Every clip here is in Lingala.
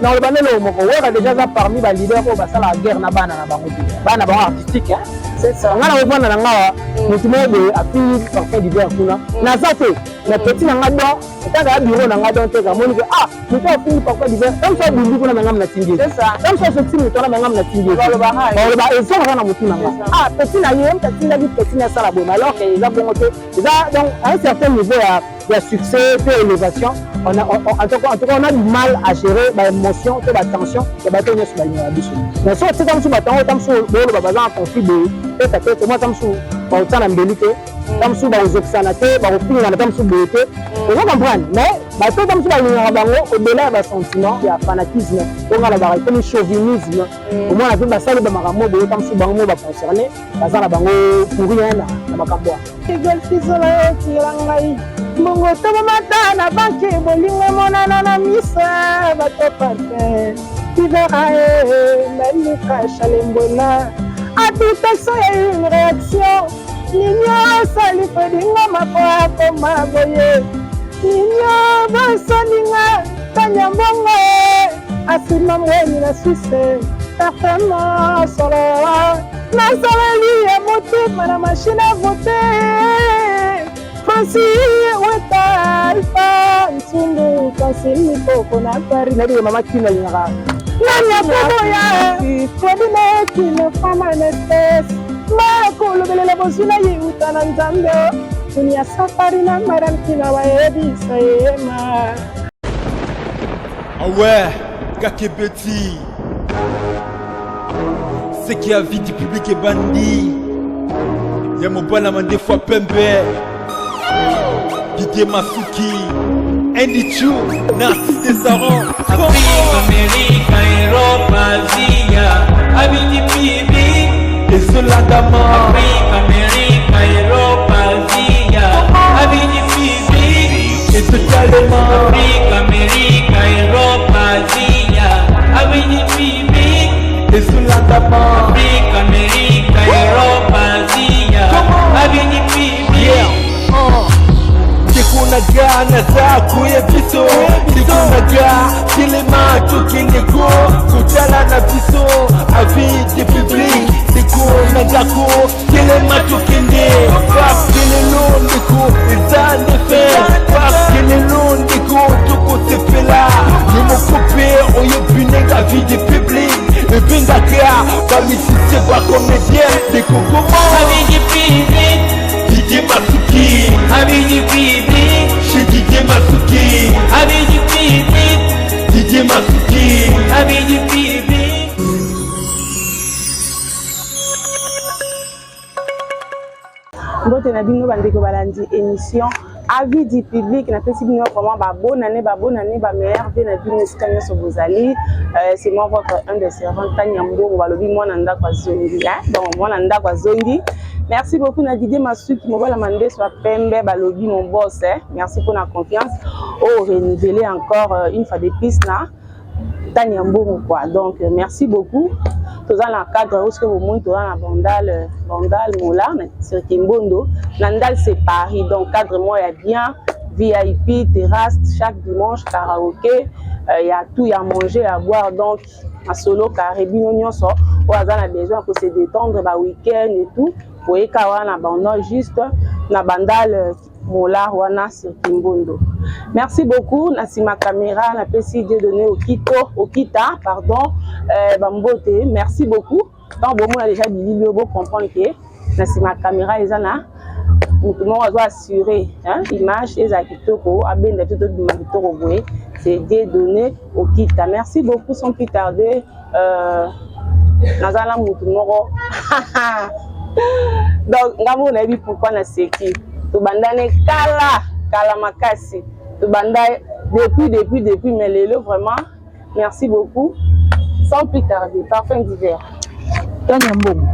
dans le banel au moko ouais déjà ça parmi les leaders pour ça la guerre na bana na bango bana bango artistique hein c'est ça on a la vendre na nga mutumo de appui parfait d'hiver kuna na ça fait na petit na nga don ta ga bureau na nga don te ga moni que ah mutu appui parfait d'hiver comme ça bundu kuna na ngam na tingi c'est ça comme ça ce petit mutu na ngam na tingi ba ba et ça na mutu na nga ah petit na yem petit na petit na ça la bonne alors que ils a bon côté donc à un certain niveau il y a succès et élévation en tout cas on a du mal à gérer l'émotion et la tension et bateau sur la ligne mais si tu comme sur bateau tam sur le bazar en conflit de peut-être moi tam sur on tient l'embellité tam sur aux obscénités ba au tam sur beauté vous comprenez mais bateau tam sur la ligne bango au-delà de sentiment il y a fanatisme on a la barre comme chauvinisme au moins la vie ba sale ba makambo de tam sur bango ba concerné bazar la bango pour rien na makambo igel fizola tirangai Mongo tomo mata na banke bolingo monana na misa bato parfait Tiverae Malika Chalembona Habitation et une réaction Nigno sali fedinga mapoa koma boye Nigno basoninga Kanyambonga Asima mweni na suisse Parfaitement solo Na salali ya motif na machine à voter Fancy weta ifa ntundu fancy nipoko na pari na diyo mama kina yinga nanya popo ya kodine kino fama nestes ma ko lobele bosuna yiuta na nzambe dunia safari na maran kina wa ebi sayema ah ouais Kakebeti c'est qui a vie du public et bandit y'a mon bon amant des fois pembe Didier Masuki, Andy Chou, Narcisse Desaron, Afrique, Amérique, Europe, Asie, Abidi Bibi, et Soladama, Afrique, Amérique, Europe, Asie, Abidi Bibi, et totalement, Afrique, Amérique, Europe, Asie, Abidi Bibi, et Soladama, Afrique, Amérique, Europe, Asie, Abidi Bibi. Kunaga na za kuye biso Kunaga kile macho kineko Kutala na biso Avis du public Kunaga ko kile macho kine Parce que le long de ko Ils en effet Parce que le long de ko Toko se fait là Nous m'ont coupé Oye buneng avis du public Et binga kia Parmi si c'est pas comédien Des coco Avis du public Didier Masuki Abidi Bibi, chez Didier Masuki Abidi Bibi, Didier Masuki Abidi Bibi. Mbote na bino bandeko balandi émission avis du public na pesi bino vraiment ba bonne année ba meilleure vie na bino esika sur bozali c'est moi votre un des servants Tanya Mbongo balobi mwana ndako azongi donc mwana ndako azongi. Merci beaucoup na Didier Masuki mobala mande soit pembe balobi mon boss merci pour la confiance au renouveler encore une fois des pistes na Tanya Mbongo quoi donc merci beaucoup tous dans le cadre où ce que vous montrez dans la bandal moula sur Kimbondo Nandal c'est Paris donc cadre moi il y a bien VIP terrasse chaque dimanche karaoké il y a tout il y a manger à boire donc à solo caribino nyonso ou à la besoin pour se détendre ba week-end et tout pour ekawana bandal juste na bandal moula wana sur Kimbondo. Merci beaucoup Nassima caméra na pesi de donner au Kita pardon Bambote merci beaucoup tant bon on a déjà dit le beau comprendre que Nassima caméra les ana tout le monde doit assurer hein image et akitoko abenda tout de makitoko boye c'est de donner au Kita. Merci beaucoup sans plus tarder nazala mutu moko donc ngamo na bi pourquoi na seki to bandane kala makasi to bandai depuis mais lelo vraiment merci beaucoup sans plus tarder parfum d'hiver Tanya Mbongo.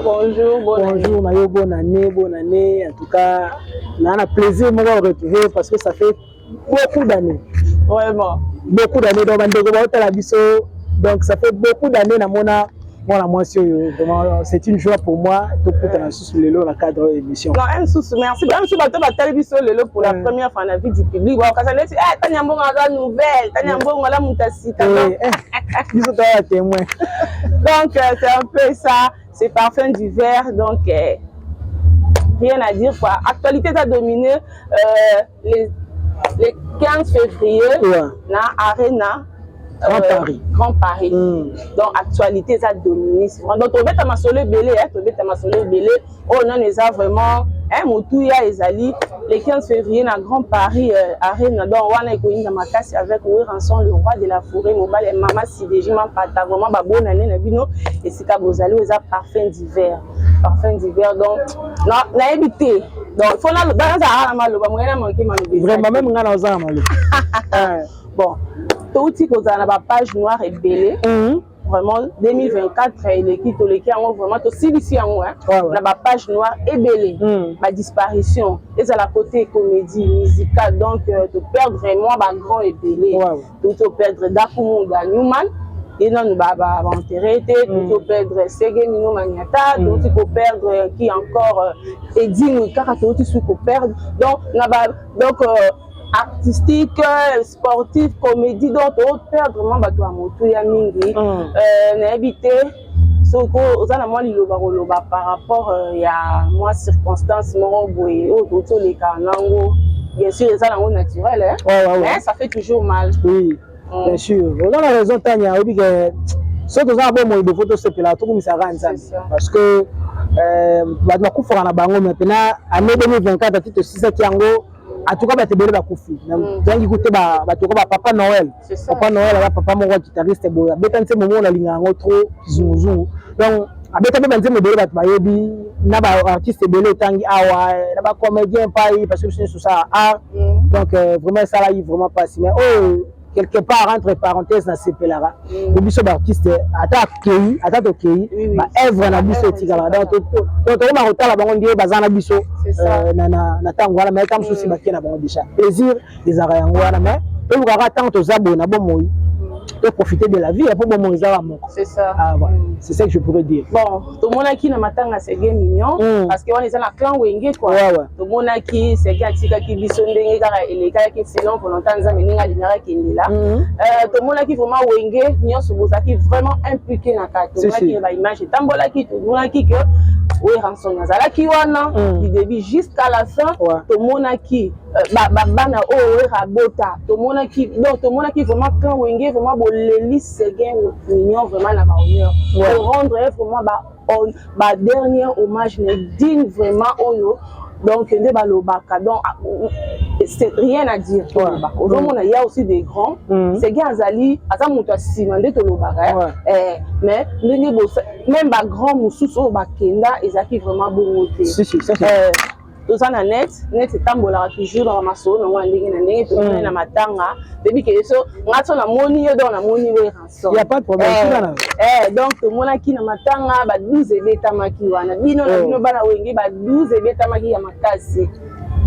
Bonjour Mayo, bonne année en tout cas on a un plaisir de vous retrouver parce que ça fait beaucoup d'années vraiment beaucoup d'années donc ça fait beaucoup d'années na mona Voilà, moi, vraiment, c'est une joie pour moi de pouvoir sous le lot dans le cadre de l'émission. Non, un sous, merci. Un sous, bateau, la télévision, le lot pour la première fois dans la vie du public. Bon, quand ça dit, Tania Mbongo a la nouvelle, Tania Mbongo a la moutasita. Ils sont à témoin. Donc, c'est un peu ça, c'est Parfum d'hiver. Donc, rien à dire, quoi. Actualité a dominé les 15 février dans Arena. Grand Paris. Donc, actualité, ça domine. Donc, on va ma solo belé, oh non, les a vraiment, Moutouya et Zali, les 15 février, dans Grand Paris, Arena. Donc, on a écouté dans ma casse avec Ranson, le roi de la forêt, Mobile et Mama Sidéji, Pata, vraiment, bonne année, Nabino, et c'est Kabozali, ils ont Parfum d'hiver. Parfum d'hiver, donc, non, n'a évité. Donc, il faut là, dans un malo, vraiment, même dans un malo. Bon. Tout qu'on a la page noire et belée. Vraiment 2024 l'équipe vraiment tout ici en la page noire et belée. Ma disparition et à la côté comédie musicale donc de perdre vraiment ma grand et belée. Tout perdre Dakumunda Newman et non nous va enterrer tout perdre Sege Mino Maniata tout perdre qui encore Eddie Mouikaka tout perdre donc artistique, sportif, comédie, donc on perd vraiment bateau à moto ya mingi. N'habité, soko aux alamans liloba par rapport à moi circonstances morobo et autres les canango. Bien sûr, les alamans naturels, mais ça fait toujours mal. Oui, bien sûr. On a la raison Tania, oui que ceux qui ont un bon moyen de photo c'est là tout comme ça rend parce que bah coup fera na bango maintenant année 2024 à titre 6 yango. En tout cas, tu es là, Koufi. Tu as écouté Papa Noël. Papa Noël, papa mon guitariste, boya. Bétan c'est moment on a ligné en trop zouzou. Donc, à bétan même c'est modèle bat bayebi, na ba artiste belé tangi awa, na ba comédien pareil parce que c'est sur ça art. Donc vraiment ça là il vraiment pas si mais oh quelque part entre parenthèses dans ces pélara. Le biso d'artiste attaque OK, ba œuvre na biso tigala. Donc on va retard la bango ndié bazana biso. Na tango wana mais tam souci bakena bango déjà. Plaisir des arayangwana mais on va attendre aux abonnés bon moi. Et profiter de la vie et pour bon moi c'est ça. Ah ouais. C'est ça que je pourrais dire. Bon, tout le monde qui na matanga c'est mignon parce que on est dans la clan wenge quoi. Tout le monde qui c'est qui biso ndenge kaka eleka qui sinon pour longtemps ça meninga linara kindela. Tout le monde qui vraiment wenge nyonso bozaki vraiment impliqué na kati. Tout le monde qui ba image tambola qui tout le monde qui que oui rançon nazala qui wana du début jusqu'à la fin tout le monde qui bana o rabota tout le monde qui donc tout le monde qui vraiment clan wenge vraiment l'élite c'est mignon vraiment la honneur pour rendre vraiment ba dernier hommage digne vraiment oyo donc ndé ba lobaka donc c'est rien à dire aujourd'hui il y a aussi des grands c'est gars azali asa muto asima ndé to lobaka mais même ba grand mususu ba kenda ezaki vraiment bon côté tout ça na net tambola toujours dans ma solo ngwa ndenge tout na matanga depuis que so ngato na moni yo donc na moni we rançon il y a pas de problème donc tout mona ki na matanga ba 12 ebeta maki wana bino na bino bana wenge ba 12 ebeta maki ya makasi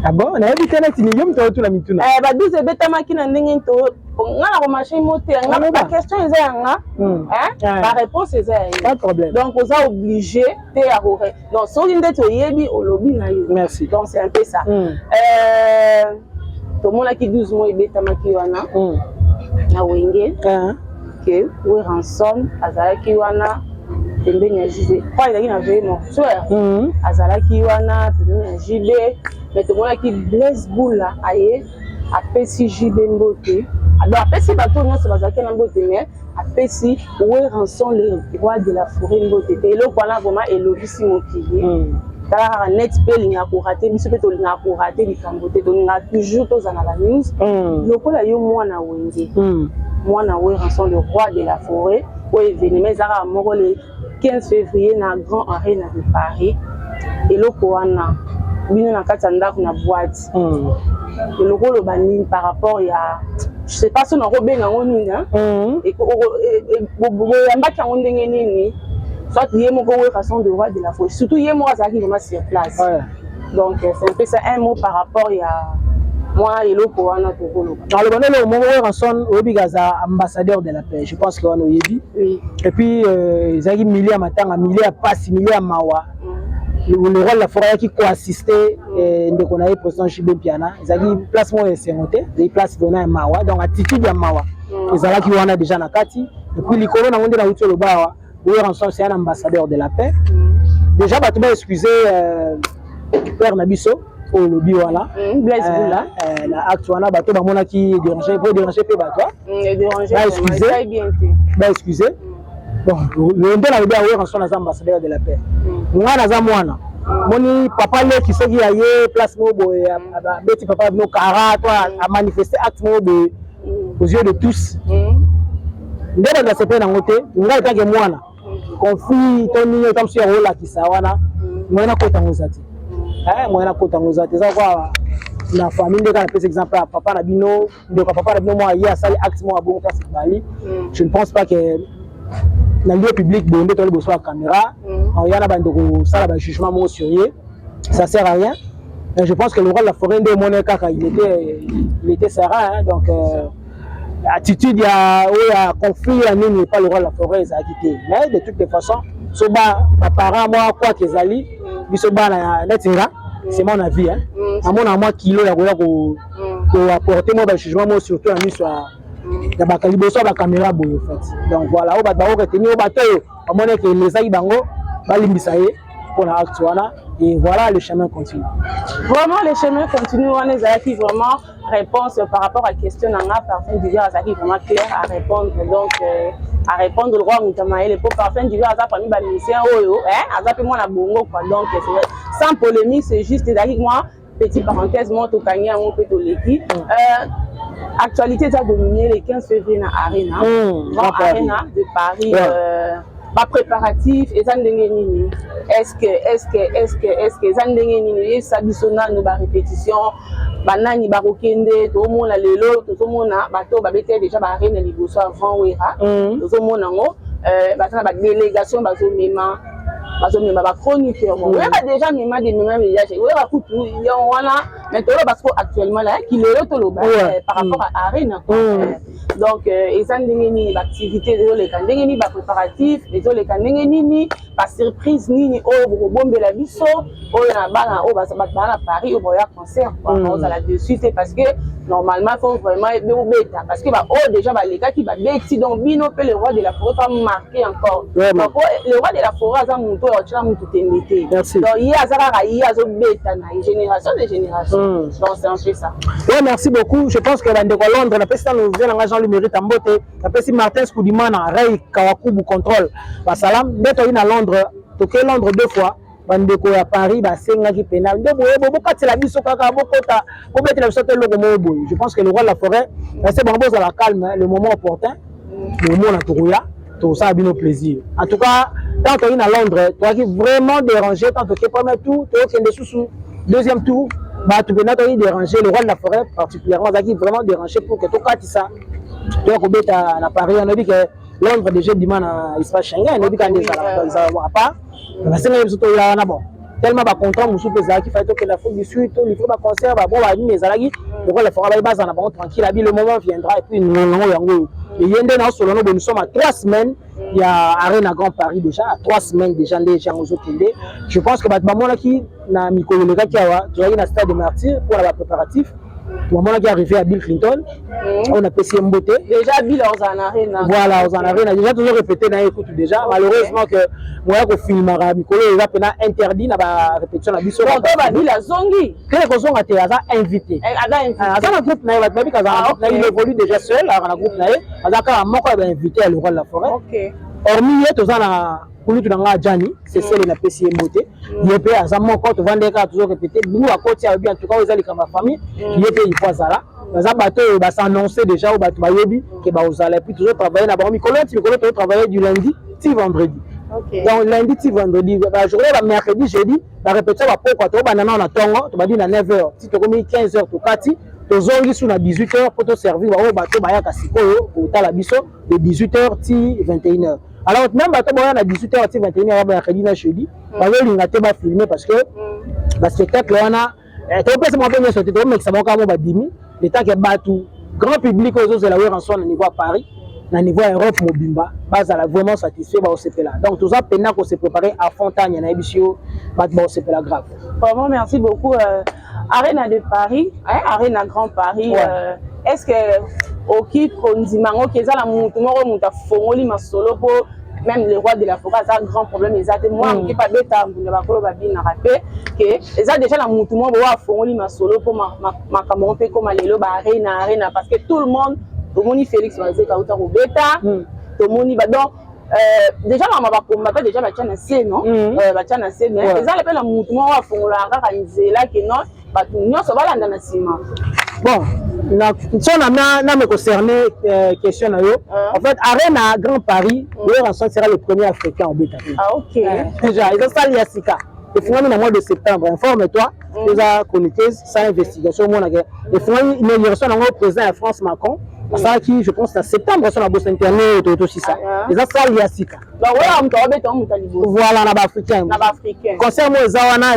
ah bon na ebita na tiniyom to tout la mituna ba 12 ebeta maki na ndenge to ngana ko machin moté ngana ba question ezanga la réponse ezanga pas de problème donc on a obligé te à donc so inde to yebi olobi na yo merci donc c'est un peu ça to mona ki 12 mois ebeta maki wana na wenge que we ransom azalaki wana pembeni ya JB kwa ilaki na vraiment soeur azalaki wana pembeni ya JB mais to mona ki Blaise Boula aye apesi JB mbote alors apesi bato nyonso bazalaki na mbote mais apesi we ransom le roi de la forêt mbote te eloko wana vraiment elobisi mokili kala net pe linga ko rater biso pe to linga ko rater likambo te to linga toujours tozana la news lokola yo mwana wenge mwana we ransom le roi de la forêt au événement ezaka moko le 15 février na Grand Arena de Paris eloko wana bino na kati ya ndako na boîte eloko lo banini par rapport ya je sais pas si on rebenga ngoni na et boyambaki yango ndenge nini soit yé moko we ransom de roi de la forêt surtout yé moko azalaki vraiment sur place donc c'est un peu ça un mot par rapport ya moi eloko wana tokoloba. Dans le bonheur le moment Ranson oyebi gaza ambassadeur de la paix. Je pense que wana oyebi. Oui. Et puis ezaki milliers matanga, milliers passe, milliers mawa. Le rôle la forêt qui co-assisté ndeko na président Chibé Piana, ezaki placement et sengoté, des places venant mawa donc attitude ya mawa. Ezalaki wana déjà na kati. Et puis likolo na ngonde na uto le bawa, Ranson c'est un ambassadeur de la paix. Déjà bato ba excuser père Nabiso au lobby voilà. Blaise Boula. La acte wana bato ba mona ki déranger pe bato. Déranger. Excusez. Ba excusez. Bon, le ndé na lobby Ranson na ambassadeur de la paix. Mwana za mwana. Moni papa le qui soki aye place mo boy beti papa no kara toi a manifester acte mo de aux yeux de tous. Ndé na sepe na ngote, ngai take mwana. Conflit toni tamsi ya rola kisawana. Mwana kota ngozati. Mwana kota ngozati za kwa la famille de par exemple papa na bino, de papa na bino moi aye asali acte mo abongo kasi bali. Je ne pense pas que dans le lieu public, bon, on doit la caméra, il y a un jugement moins sérieux, ça sert à rien. Mais je pense que le rôle de la forêt de Monéka, il était serein, donc attitude, il y a conflit, il n'y a pas le rôle de la forêt, ça a quitté. Mais de toutes les façons, mes parents, moi, quoi qu'ils allaient, c'est mon avis. À mon avis, kilo, il y a apporter mon jugement moins surtout à nous soit. Ya ba kaliboso ba caméra boyo fait. Donc voilà, on va d'abord retenir au bateau. À mon que les aïe bango ba limbisa ye pour la actuana et voilà le chemin continue. Vraiment le chemin continue, on est qui vraiment réponse par rapport à la question nanga parfum du verre qui vraiment clair à répondre donc à répondre le roi Moutamae le parfum du verre ça parmi ba musicien oyo azape moi na bongo quoi donc sans polémique c'est juste d'ailleurs moi petite parenthèse moi to kanya on peut to leki actualité ça dominé le 15 février na Arena Arena de Paris pas préparatif et ça ndenge nini est-ce que ça ndenge nini ça bisona no ba répétition banani ba rokende to mona lelo to mona bato ba bete déjà ba Arena liboso avant wera to mona ngo batana ba délégation bazo mema ba chroniqueur on va déjà mema des mema déjà on va kutu wana maintenant parce que actuellement là qui le to lo par rapport à Arena donc et ça ndenge ni l'activité de les ndenge ni ba préparatif les ndenge ni pas surprise ni au bombe la biso au na bana au ba na Paris au voyage concert on ça là dessus c'est parce que normalement faut vraiment beta parce que ba oh déjà ba les gars qui ba beti donc bino peut le roi de la forêt pas marqué encore donc le roi de la forêt ça monto tu as monto t'inviter donc il y a ça il y a zo beta na génération de génération donc c'est un peu ça. Oui, merci beaucoup. Je pense que la de Londres la personne nous vient l'engagement le mérite en beauté la personne Martin Skoudimana Ray Kawakubu contrôle ba salam beto ina Londres toke Londres deux fois bandeko ya Paris ba senga ki pena nde boye bokati la biso kaka bokota bobeti la biso te logo mobo. Je pense que le roi de la forêt c'est bon à la calme le moment opportun le moment na tokoya tout ça a bien au plaisir. En tout cas tant que ina Londres toi qui vraiment dérangé tant que premier tour toi qui est sous deuxième tour bah tu peux pas déranger le roi de la forêt particulièrement ça qui vraiment dérangé pour que tu kati ça toi ko beta na Paris on a dit que Londres déjà dit na espace Schengen on a dit quand des ça va pas parce que les autres là na bon tellement ba contrat musu pesa qui fait que la Afrique du Sud il faut ba concert ba bon ba ni les alagi le roi de la forêt ba ça na bon tranquille le moment viendra et puis nous yango et yende na solo nous sommes à 3 semaines il y a Arena Grand Paris déjà à 3 semaines déjà les gens aux autres idées je pense que ba mona qui na mikolo le qui awa tu as stade de Martyrs pour la préparatif au moment qui est arrivé à Bill Clinton on a passé une beauté déjà Bill en Arena voilà aux Arena déjà toujours répété na écoute déjà malheureusement que moi ko filmera mikolo il va pena interdit na ba répétition na biso on va Bill a zongi que ko zonga te aza invité aza na groupe na ba babi kaza il évolue déjà seul na groupe na aza ka moko ba invité à le roi de la forêt hormis to za na kulutu na Jani c'est celle la PC mboté yepé aza moko to vandeka toujours répéter nous à côté à bien en tout cas aux ali comme famille yepé il faut ça là baza bato ba s'annoncer déjà au bato ba yebi que ba osala puis toujours travailler na ba mikolo to travailler du lundi ti vendredi donc lundi ti vendredi ba journée ba mercredi jeudi ba répétition ba pourquoi to ba nana na tongo to ba di na 9h si to komi 15h to kati to zongi sous na 18h pour te servir ba bato ba ya kasikoyo au tala biso de 18h ti 21h. Alors même bato ba na 18h ti 21h ba mercredi na jeudi ba yo linga te ba filmer parce que ba spectacle wana tu peux se montrer bien sur tu mais ça va quand même dimi l'état que batu grand public aux autres la en son au niveau à Paris na niveau Europe mobimba base à la vraiment satisfait ba au là donc tout ça pendant qu'on se préparer à Fontaine na ebisio ba au là grave vraiment merci beaucoup Arena de Paris hein Arena Grand Paris est-ce que oki kondimango keza la mutu moko muta fongoli masolo po même les rois de la forêt ça un grand problème exact moi qui pas beta mbuna bakolo babina rapé que ça déjà la mutu moko wa fongoli masolo po ma kamon pe comme lelo ba arena parce que tout le monde moni Félix Wazeka uta ko beta to moni ba donc déjà maman ba combattre déjà ba tchana c'est non ba tchana c'est mais ça le pe la mutu moko wa fongola kaka nzela que non ba nyonso balanda na sima. Bon, si on a me concerné question en fait Arena Grand Paris sera le premier africain en bêta. Ah ok. Déjà ils ont ça Liasika. Et finalement dans le mois de septembre, informe-toi, nous avons connecté sa investigation et finalement l'inauguration dans le président de France Macron. Ça qui je pense en septembre sur la bourse internet tout aussi ça. Les ça Liasika. Donc voilà na africain. Concernant les awana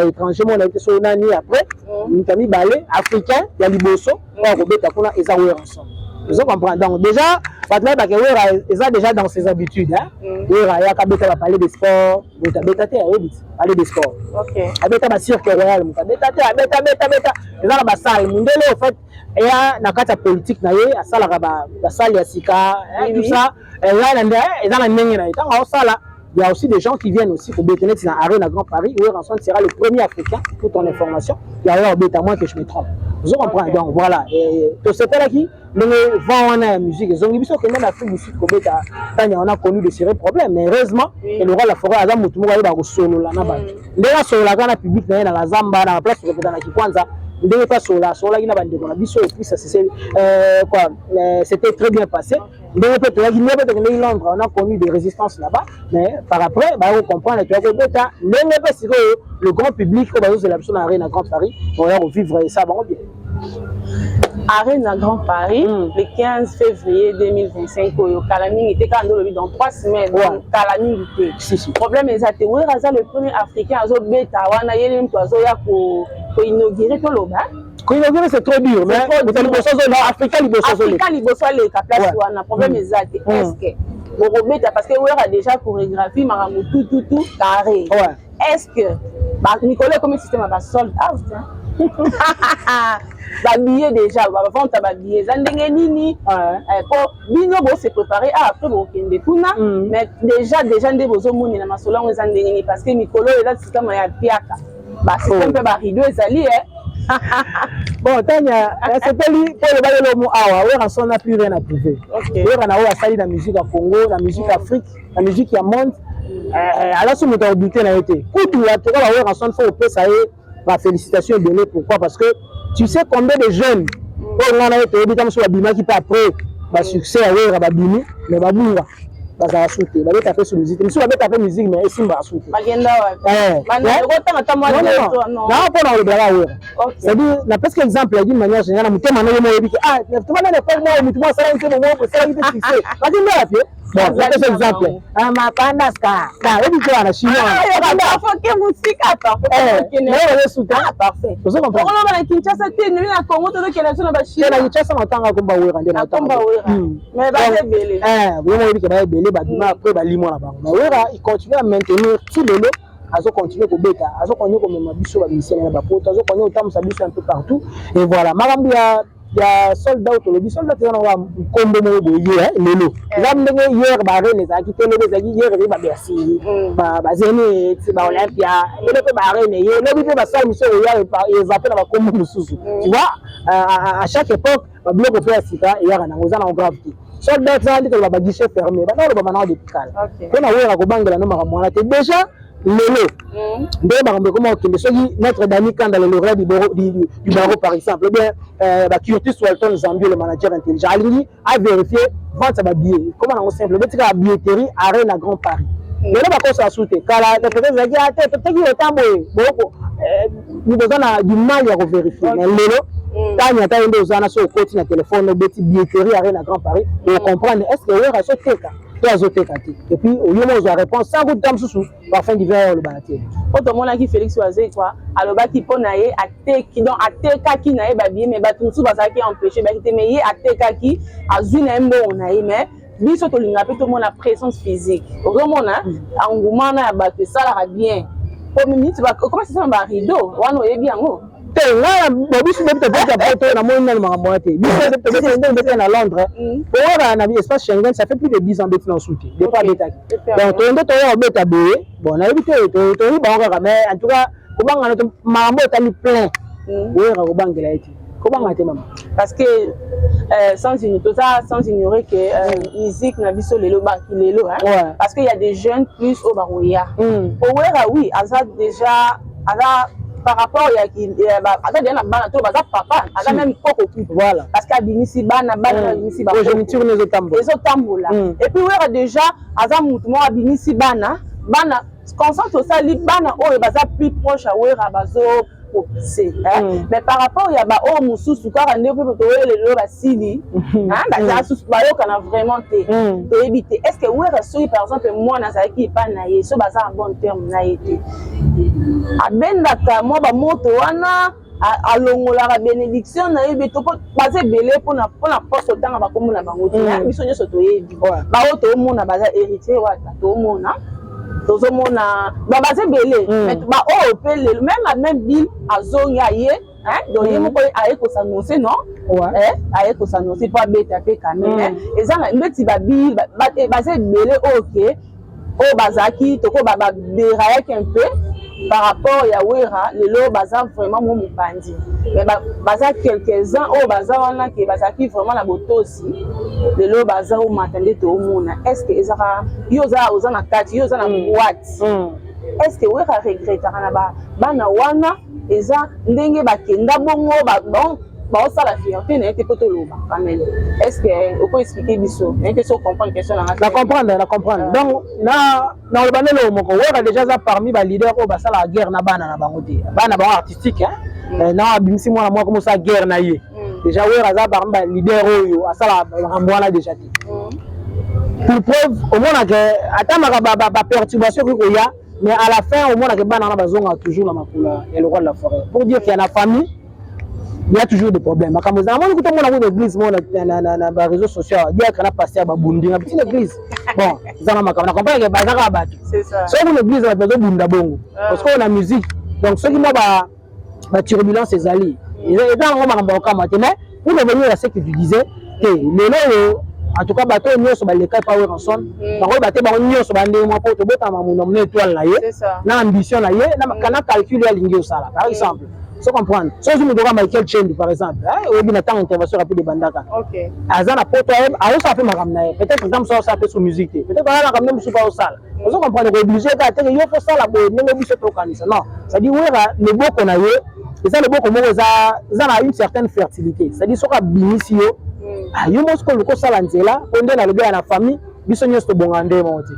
les étrangers mon été sur nani après, nous tami balé africain, il y a liboso, on va bêta kuna et ça ensemble. Vous comprenez donc déjà Fatma Bakewera est déjà dans ses habitudes hein. Wera ya kabeta va parler de sport, beta beta te parler de sport. OK. Abeta ba cirque royal, beta te beta. Eza na ba salle mundele en fait et ya na kata politique na ye asala ba salle ya sika tout ça et là eza na ndenge na itanga osala. Il y a aussi des gens qui viennent aussi pour bétonner dans Arena Grand Paris où Ranson sera le premier africain pour ton information. Il y a à moins que je me trompe. Vous comprenez donc voilà et tout ce là qui mais vend la musique ils ont dit que même l'Afrique du Sud on a connu de sérieux problèmes mais heureusement il aura la forêt à Zamutu va au solo là na-bas. Déjà sur la grande public dans la Zamba dans la place dans la Kikwanza ndenge pas sola ina bande na biso et puis ça c'est quoi c'était très bien passé ndenge peut être Londres on a connu des résistances là-bas mais par après bah on comprend que beta ndenge pas le grand public ko bazo la biso na Arena Grand Paris on va vivre ça va bien. Arena Grand Paris le 15 février 2025 au Kalaming était quand dans 3 semaines Kalaming était problème exact oui raza le premier africain azo beta wana yele mtu azo ya ko inaugurer tout loba ko inaugurer c'est trop dur mais Africa liboso les place wana problème exact est-ce que bon beta parce que oui a déjà chorégraphie maramu tout carré est-ce que bah Nicolas comme système va sold out ba billet déjà ba vente ba billet zandenge nini pour bino bo se préparer après bo kende kuna mais déjà ndé bozo moni na masolo ngo zandenge ni parce que Nicolas est là système ya piaka ba système pe ba rideau ezali bon tanya c'était lui pour le baler le mot awa ouais Ranson n'a plus rien à prouver ouais na wa sali la musique à Congo la musique Afrique la musique ya monde alors ce moto douter na été kutu ya to ouais Ranson faut au ça bah félicitations données pourquoi parce que tu sais combien de jeunes on a été habitants sur la bima qui peut après bah succès à ouais rababini mais babunga baza sauter ba taper sur musique mais sur ba taper musique mais ici ba sauter bagenda wa bana ko tanga tamwa non pour le bala ouais c'est dire na presque exemple d'une manière générale mutema na yemo yebiki tu vas na pas moi mutu moi ça c'est moi ça c'est fixé bagenda wa pio bon c'est un exemple ma panda ska na ebi ko ana chino faut que musique parfait vous comprenez on va Kinshasa te ni na Congo to ke na zona ba chino na Kinshasa na tanga ko ba wera ndena tanga mais ba belé vous mo yebiki ba belé ba dima après ba limo na bango mais wera il continue à maintenir tout le lot azo continuer ko beta azo continuer ko mema biso ba missionnaire na ba poto azo continuer otamsa biso un peu partout et voilà makambu ya soldat autolobi soldat tena wa kombo mo boye lelo zamndenge hier ba rene za kitelo za hier ba merci ba zene ba Olympia ele pe ba rene ye le bi ba sal mission ya ils appellent ba kombo mususu tu vois à chaque époque ba bloc faire sika ya na ngozana en gravité soldat za ndiko ba guichet fermé ba na ba mana de pikala pona wera ko bangela no makamwana te déjà lelo nde bakambe comment okende soki notre Dani Kanda le lauréat du barreau par exemple bien Curtis Walton Zambie le manager intelligent alingi a vérifié vente ba billet comment on simple betika billetterie Arena Grand Paris lelo bakosa soute kala peut-être zaki ate teki otambo boko ni besoin du mal ya vérifier mais lelo tanya ta ndo zana so koti na téléphone beti billetterie Arena Grand Paris et comprendre est-ce que wera so teka to azoteka te et puis au lieu de réponse sans goût sous parfum d'hiver le balaté otomonaki Félix Oazé quoi alobaki mpo na ye ateki donc atekaki na ye babiye mais bato mosusu bazalaki empêché bakite mais ye atekaki azwi na ye mbongo na ye mais biso tolinga mpe tomona présence physique ozomona engouement na ya bato esalaka bien po minute comment c'est ça ba rideau wana oyebi yango te nga biso beta poto na moni na makambo te biso beta na Londres pour na espace Schengen ça fait plus de 10 ans de finance outil de pas beta donc tondo to beta boye bon na yebi te to ba ngaka mais en tout cas ko banga na makambo etali plein oui ko bangela eti ko banga te mama parce que sans ignorer que musique na biso lelo ba lelo hein parce qu'il y a des jeunes plus au baroya owera oui aza déjà ala par rapport à qui aza déjà na bana to baza papa aza même poko voilà parce que abinisi bana abinisi ba je me tire les tambola et puis owera déjà aza mutu mo abinisi bana concentre ça li bana oyo baza plus proche à owera bazo c'est mais par rapport il y a ba o mususu kaka ndeko to lelo basili hein baza susu bayoka na vraiment te to éviter est-ce que owera soki par exemple moi na zaki pa na ye so baza en bon terme na été abendaka mo ba moto wana alongolaka bénédiction na yebi to baza ebele mpona poste otanga bakombo na bango te biso nyonso toyebi bao toomona baza héritier wata toomona tozomona baza ebele baoyo mpe lelo même bile azongi aye donc ye moko aye kosanonse non aye kosanonse mpo abeta mpe kameme eza na mbeti babile baza ebele oyo ke oyo bazalaki toko baberayaki un peu par rapport ya wera lelo baza vraiment mo mopandi mais baza quelques-uns oyo baza wana ke bazalaki vraiment na botosi lelo baza o matande to omona est-ce que ezaka yo oza na kati yo oza na boîte est-ce que wera regrettera na bana wana eza ndenge bakenda bongo baosala fierté na ete po toloba quand même est-ce que on peut expliquer biso na ete so comprendre question na comprendre donc na olobandelo moko wera déjà za parmi ba leader oyo basala guerre na bana na bango te bana ba artistique na abimisi mwana moko mosa guerre na ye déjà wera za parmi ba leader oyo asala makambo wana déjà te pour preuve omona ke atamaka ba perturbation ko ya mais à la fin omona ke bana na bazonga toujours na makula et le roi de la forêt pour dire qu'il y a la famille il y a toujours des problèmes. Quand on a une église, on a des réseaux sociaux, il y a un pasteur qui a une petite église. Bon, on comprend que c'est ça. Si on a une église, on a besoin de bongo. Parce qu'on a la musique. Donc, ceux qui ont la turbulence, c'est Ali. Ils ont mais pour revenir à ce que tu disais, en tout cas, bateau est sur les cas power en son. Par contre, bateau est sur les mois pour te mettre à mon étoile là. Na ambition là, na calcul à l'ingé au sala. Par exemple. So comprendre. So je me dois Michael Chendi par exemple. Au bout d'un temps intervention rapide de Bandaka. OK. Azana poto ça fait makamna. Peut-être exemple ça fait sur musique. Peut-être là quand même sur pas au salle. So comprendre obligé que il faut ça la bonne biso to kanisa. Non, ça dit ouais le beau qu'on a eu et ça le beau comme ça a une certaine fertilité. Ça dit so ka binisio. Yo mos ko ko sala nzela, on na le gars na famille, biso nyosto bongande monte.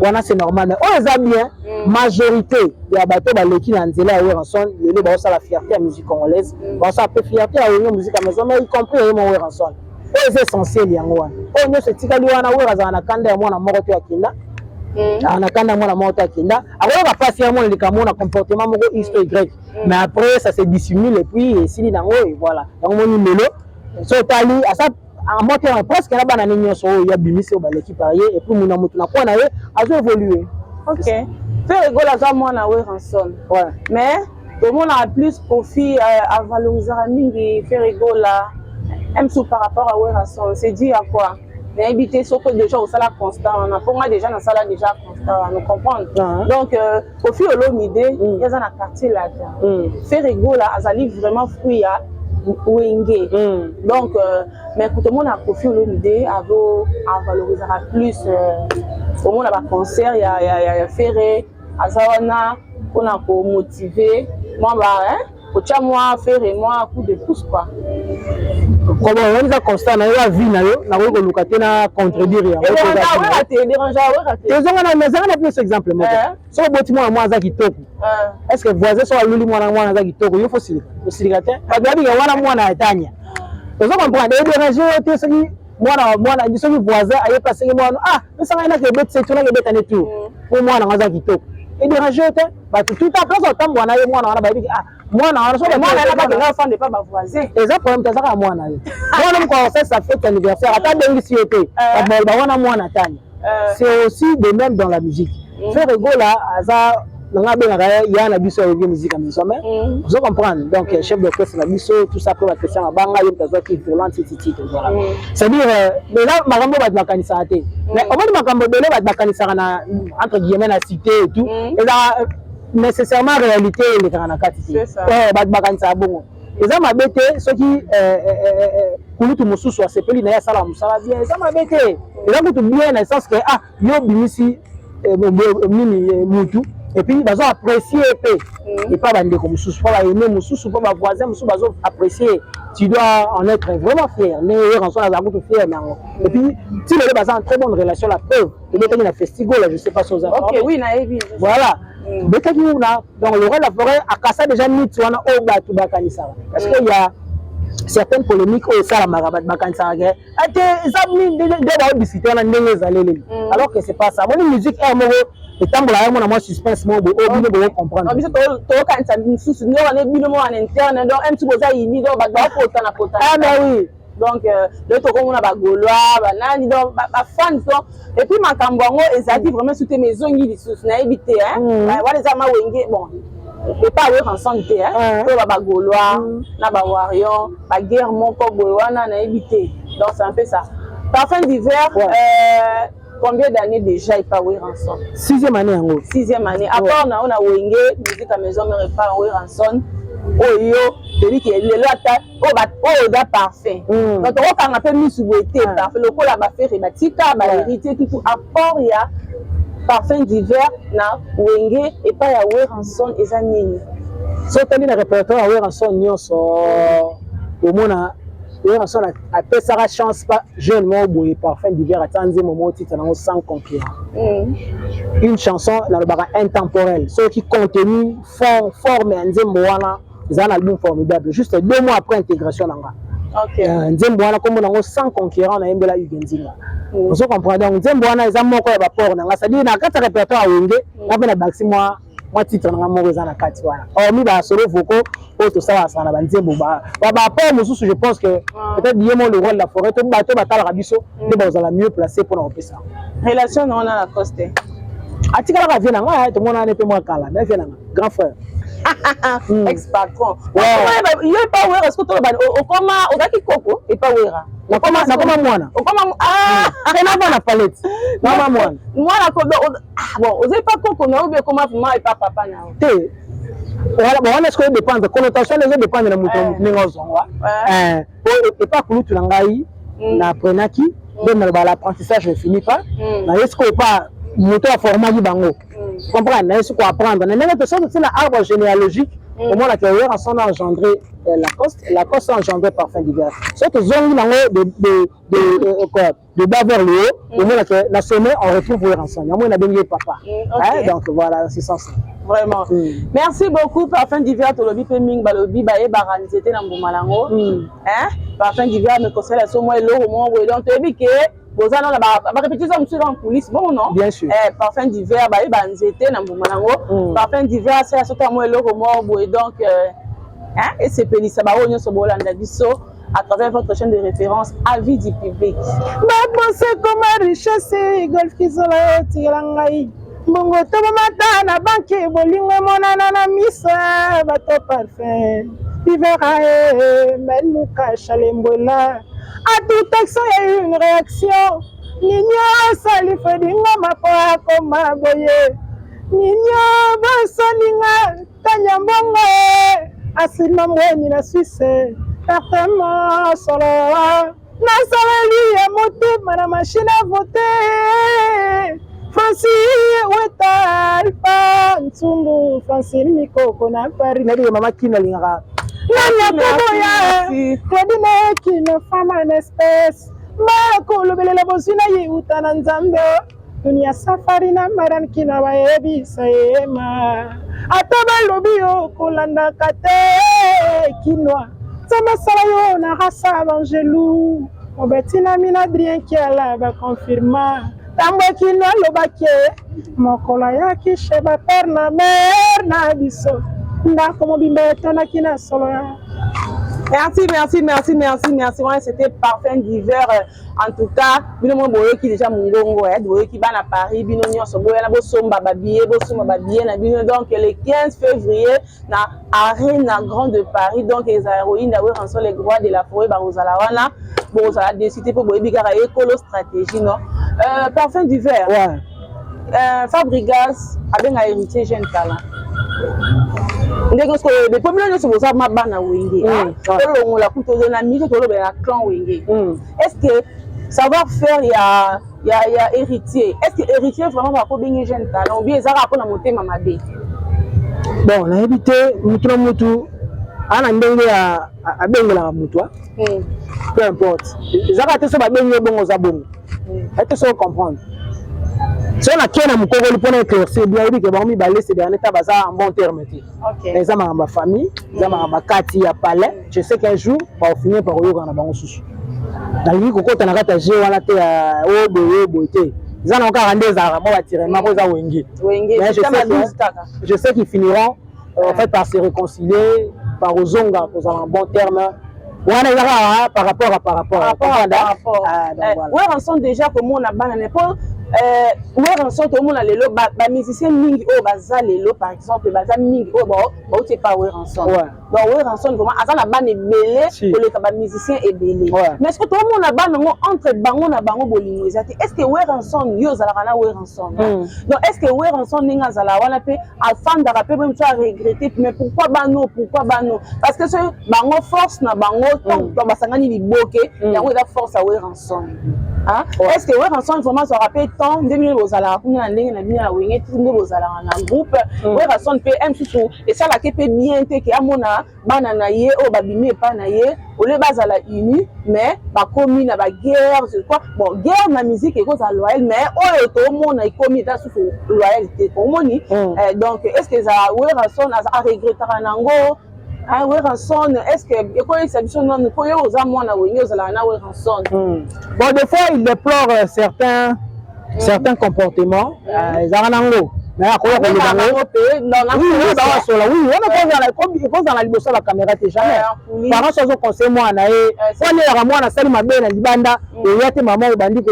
Wana c'est normal mais on les a bien majorité ya bato baleki na nzela ya Weranson yele ba osala fierté ya musique congolaise ba osala pe fierté ya union musique maison mais y compris ya Weranson c'est essentiel yango wana o nyo se tikali wana Weranson na kanda ya mwana moko to ya kinda na kanda mwana moko to ya kinda akoya ba pasi ya mwana likamo na comportement moko histo y mais après ça se dissimule et puis sili nango et voilà donc moni melo so tali asa en moto presque na bana nyonso ya bimisi o baleki parier et puis muna mutu na kona ye azo évoluer. OK. Faire rigolo à moi na Weranson. Ouais. Mais tout le monde a plus profit à valoriser mingi faire rigolo même sous par rapport à Weranson. C'est dit à quoi? Mais habiter sur que déjà au salaire constant, on a pour moi déjà dans salaire déjà constant, nous comprendre. Donc au fil de l'idée, il y a un quartier là. Faire rigolo azali vraiment fruit à Wenge. Donc mais tout le monde a profit de l'idée à valoriser plus au monde a concert il y a faire azawana on a pour motiver moi pour tcha moi faire moi coup de pouce quoi. Comment on est constant na la vie na yo na ko lukate na contredire ya. Dérange plus exemple moi. So boti moi za kitoko. Est-ce que voisin so aluli mwana za kitoko yo faut silika. Silika te. Ba bi wana mwana atanya. Vous comprenez? Déranger te mwana biso voisin aye passer mwana ah ça va na que bête c'est tout na que bête en tout pour mwana ngaza kitoko et déranger te ba tout à place autant mwana ye mwana wana ba bi ah mwana wana so mwana na ba nga fan de pas ba voisin eza problème ta saka mwana ye mwana mko fait sa fête anniversaire ata dengi si ete ba wana mwana tanya c'est aussi de même dans la musique faire rigola aza nga benga ya na biso ya musique à maison mais vous comprenez donc chef d'orchestre la biso tout ça pour la question à banga yo tazo qui violente titi voilà c'est dire mais là makambo ba makanisa ate mais au moins makambo belé ba makanisa na entre guillemets la cité et tout et là nécessairement réalité les kana kati ba makanisa bongo eza mabete soki kulutu mususu asepeli na ya sala musala bien eza mabete eza kutu bien na sens que ah yo bimisi mini mutu et puis ils ont apprécié et pas bande comme sous pas aimer mon sous pas voisin sous bazo apprécier tu dois en être vraiment fier mais en soi la route fier et puis si les deux en très bonne relation la preuve et les na festival là je sais pas si vous avez OK oui na ebi voilà mais nous là donc le roi la forêt a cassé déjà mis tu on a au batu bakanisa parce que il y a certaines polémiques au ça la marabat bakanisa ate zabni de ba discuter na ndenge zalele alors que c'est pas ça mon musique est moro et tant que là mon suspense mo bo obino bo comprendre biso to kanisa mususu nyo wana bino mo en interne donc un petit boza yini donc ba pota na pota ah ben oui donc le to ko na ba gaulois ba nani donc ba fans donc et puis makambo ngo ezali vraiment sous tes maisons ngi lisusu na ebité hein wala za ma wenge bon et pas ouais ensemble hein to ba gaulois na ba warrior ba guerre moko bowana na ebité donc c'est un peu ça parfum d'hiver combien d'années déjà il pas ouais ensemble 6e année en haut 6e année à part on a wenge musique à maison mais pas ouais ensemble oyo celui qui est le ata o da parfait donc on quand un peu mis sous beauté parfait le cola ba faire batika ba hérité tout à part il y a parfum d'hiver na wenge et pas ya ouais ensemble eza nini so tani na répertoire ouais ensemble nyonso au mona ouais ensemble a fait sa chance pas jeune mo boye parfum d'hiver attendez moment titre na sans concurrent une chanson na le bara intemporel ce qui contenu forme nzembo wana c'est un album formidable juste 2 mois après intégration nanga OK nzembo wana comme nango sans concurrent na yembela Ugenzinga vous comprenez donc nzembo wana eza moko ya baport nanga c'est dire na kata répertoire wenge na pe na baxi moi titre nanga moko eza na kati wana hormis ba solo vocaux auto ça na ba nzembo ba port mususu je pense que peut-être yemo le rôle de la forêt to ba tala rabiso de ba za mieux placé pour na ça relation on a la coste atikala ka vient nanga to mona ne pe moi kala na vient nanga grand frère ex-patron il est pas ouais est-ce que toi au comment au gaki koko et pas ouais na comment mwana au comment ah na bana palette na mwana ko bon vous avez pas koko mais ou bien comment maman et pas papa na te voilà bon on est-ce que dépend de connotation les dépend de muto ningozo et pas kulutu na ngai na prenaki donc l'apprentissage ne finit pas na est-ce que pas muto a format di bango comprendre est-ce qu'on apprendre na même personne c'est l'arbre généalogique au moins la carrière ensemble a engendré Lacoste a engendré parfum d'hiver c'est que zone de bas vers le haut au moins la sommet on retrouve ensemble au moins la benye papa donc voilà c'est ça vraiment merci beaucoup parfum d'hiver to lobi pe ming balobi ba e baranizete na mbumalango hein parfum d'hiver me conseille la somo elo mo we donc to bike boza na ba répétition monsieur en police bon non bien sûr parfum d'hiver ba e banzete na mbumalango parfum d'hiver c'est surtout mo elo mo boy donc hein et c'est pelisa ba onyo so bolanda biso à travers votre chaîne de référence avis du public maman c'est comme richesse golf kizola tirangai bongo to mata na banque bolingo monana na misa bato parfum hiver menuka chalembola à toute action il y a eu une réaction Nino sali fedinga mapoa koma boye Nino bosoninga tanyambonga asima mweni na Suisse certainement solo na salali ya motema na machine à voter Francis weta alfa ntsumbu Francis mikoko na Paris na dia mama kina lingaka Nanya koboya Claudine kino fama en espèce Ma kolobelela bosina ye utana nzambe Dunia safari na maran kina waebi sayema Ataba lobio kolanda kate kinwa Sama sala yo na rasa evangelou Obetina mina Adrien qui est là, va confirmer. Tambo qui n'a le baquet. Mon colaya qui chez ma père, ma mère, na biso. Nda comme bimbe tona qui n'a solo. Merci. Ouais, c'était Parfum d'hiver. En tout cas, bino mo boye qui déjà mungongo boye qui va à Paris, bino nyonso boye na bo somba ba billet na bino donc le 15 février na Arena Grande de Paris donc les héroïnes d'avoir rançon les droits de la forêt ba ozala wana bo ozala décider pour boye bikara écolo stratégie non. Parfum d'hiver. Ouais. Fabregas avec un héritier jeune talent. Ndeko le premier ne se pose pas bana wenge on la couteau na musique to le clan wenge. Est-ce que savoir faire il y a héritier, est-ce que héritier vraiment va ko benye jeune talent ou bien ça va ko na motema mabe? Bon na habité mutu ana ndenge ya abengela mutu peu importe ça va te so ba benye bongo za bongo est-ce que ça comprendre si on a qu'un amour pour éclaircir bien oui que bon mi balé c'est dernier temps ça en bon terme les amis ma famille les amis ma kati ya palais je sais qu'un jour va finir par oyo na bango susu na lui ko kota na kata je wala te obo te ils ont encore rendez za mo batire ma koza wenge mais je sais qu'ils finiront en fait par se réconcilier par ozonga pour un bon terme. Par rapport ouais rançon déjà comme on a banane pas ouais rançon tout le monde a les lots ba musicien mingi oh baza les lots par exemple baza mingi oh ba tu pas ouais rançon donc ouais rançon vraiment azana ban ebelé pour les ba musicien ebelé mais est-ce que tout le monde a ban entre bango na bango bolingo ezati est-ce que ouais rançon yo zala kana ouais rançon donc est-ce que ouais rançon ninga zala wana pe afin de rappeler même tu as regretté mais pourquoi bano parce que ce bango force na bango donc basangani liboke yango eza force à ouais rançon hein est-ce que ouais rançon vraiment ça rappelle tant 2000 bozala kuna ndenge na bina wenge tinde bozala na groupe ouais rançon pe m surtout et ça la kepe bien te ke amona bana na ye o babimi pa na ye ole bazala uni mais ba komi na ba guerre c'est quoi bon guerre na musique et cause à loyal mais o to mona ikomi ta sous loyalité pour moni donc est-ce que ça ouais rançon a regretter nango ah ouais rançon est-ce que quoi ça biso non ko yo za mona wenye ozala na ouais rançon bon des fois il déplore certains comportements zaranango mais à quoi on le oui on a dans la liboso la caméra t'es jamais par exemple so conseil moi na e on est moi na sali mabe na libanda et yate maman bandi ko